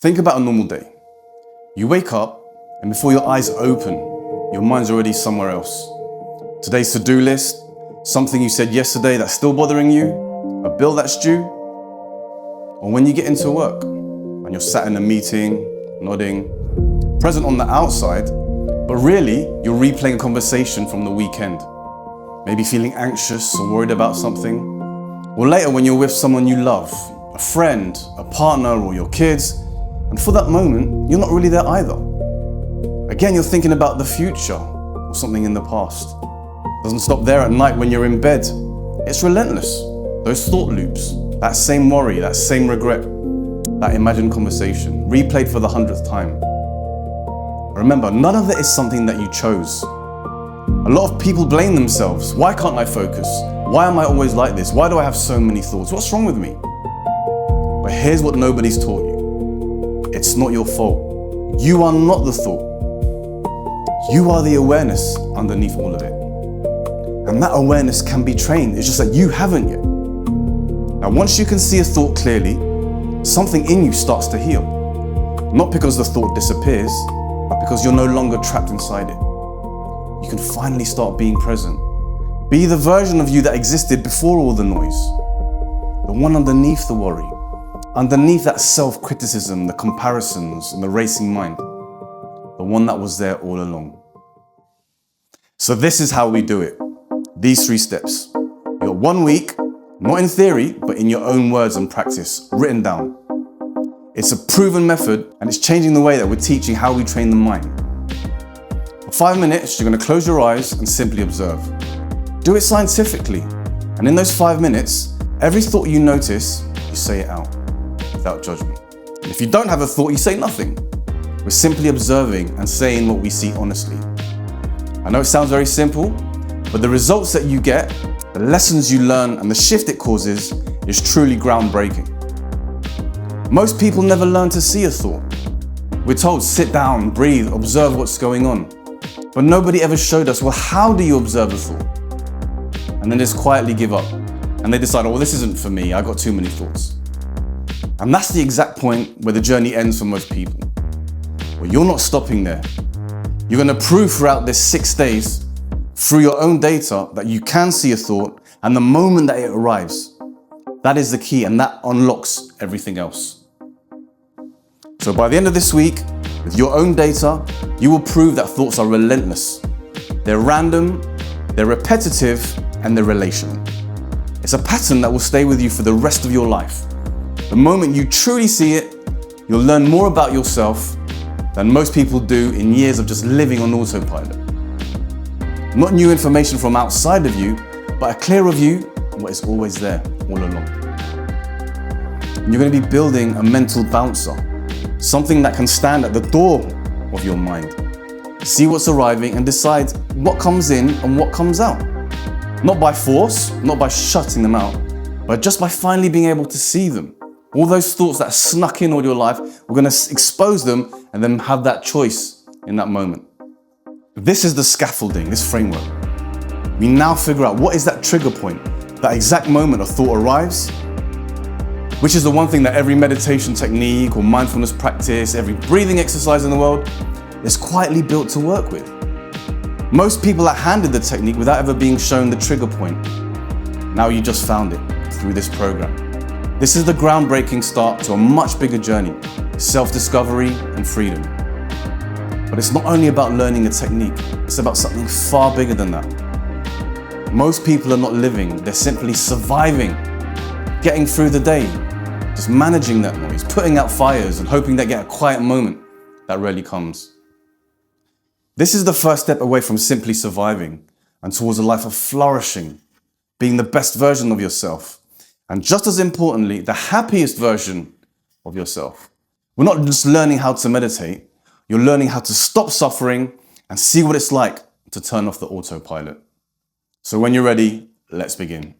Think about a normal day. You wake up and before your eyes open, your mind's already somewhere else. Today's to-do list, something you said yesterday that's still bothering you, a bill that's due, or when you get into work and you're sat in a meeting, nodding, present on the outside, but really you're replaying a conversation from the weekend. Maybe feeling anxious or worried about something. Or later when you're with someone you love, a friend, a partner, or your kids, and for that moment, you're not really there either. Again, you're thinking about the future or something in the past. Doesn't stop there at night when you're in bed. It's relentless. Those thought loops, that same worry, that same regret, that imagined conversation, replayed for the 100th time. Remember, none of it is something that you chose. A lot of people blame themselves. Why can't I focus? Why am I always like this? Why do I have so many thoughts? What's wrong with me? But here's what nobody's taught you. It's not your fault. You are not the thought. You are the awareness underneath all of it. And that awareness can be trained. It's just that you haven't yet. Now, once you can see a thought clearly, something in you starts to heal. Not because the thought disappears, but because you're no longer trapped inside it. You can finally start being present. Be the version of you that existed before all the noise. The one underneath the worry. Underneath that self-criticism, the comparisons, and the racing mind. The one that was there all along. So this is how we do it. These 3 steps. You got 1 week, not in theory, but in your own words and practice, written down. It's a proven method, and it's changing the way that we're teaching how we train the mind. For 5 minutes, you're going to close your eyes and simply observe. Do it scientifically. And in those 5 minutes, every thought you notice, you say it out without judgment. And if you don't have a thought, you say nothing. We're simply observing and saying what we see honestly. I know it sounds very simple, but the results that you get, the lessons you learn, and the shift it causes is truly groundbreaking. Most people never learn to see a thought. We're told, sit down, breathe, observe what's going on. But nobody ever showed us, well, how do you observe a thought? And then just quietly give up. And they decide, oh, well, this isn't for me, I got too many thoughts. And that's the exact point where the journey ends for most people. Well, you're not stopping there. You're going to prove throughout this 6 days, through your own data, that you can see a thought, and the moment that it arrives, that is the key, and that unlocks everything else. So by the end of this week, with your own data, you will prove that thoughts are relentless. They're random, they're repetitive, and they're relational. It's a pattern that will stay with you for the rest of your life. The moment you truly see it, you'll learn more about yourself than most people do in years of just living on autopilot. Not new information from outside of you, but a clearer view of what is always there all along. And you're going to be building a mental bouncer, something that can stand at the door of your mind, see what's arriving and decide what comes in and what comes out. Not by force, not by shutting them out, but just by finally being able to see them. All those thoughts that snuck in all your life, we're going to expose them and then have that choice in that moment. This is the scaffolding, this framework. We now figure out what is that trigger point, that exact moment a thought arrives, which is the one thing that every meditation technique or mindfulness practice, every breathing exercise in the world is quietly built to work with. Most people are handed the technique without ever being shown the trigger point. Now you just found it through this program. This is the groundbreaking start to a much bigger journey, self-discovery and freedom. But it's not only about learning a technique, it's about something far bigger than that. Most people are not living, they're simply surviving, getting through the day, just managing that noise, putting out fires and hoping they get a quiet moment that rarely comes. This is the first step away from simply surviving and towards a life of flourishing, being the best version of yourself. And just as importantly, the happiest version of yourself. We're not just learning how to meditate, you're learning how to stop suffering and see what it's like to turn off the autopilot. So when you're ready, let's begin.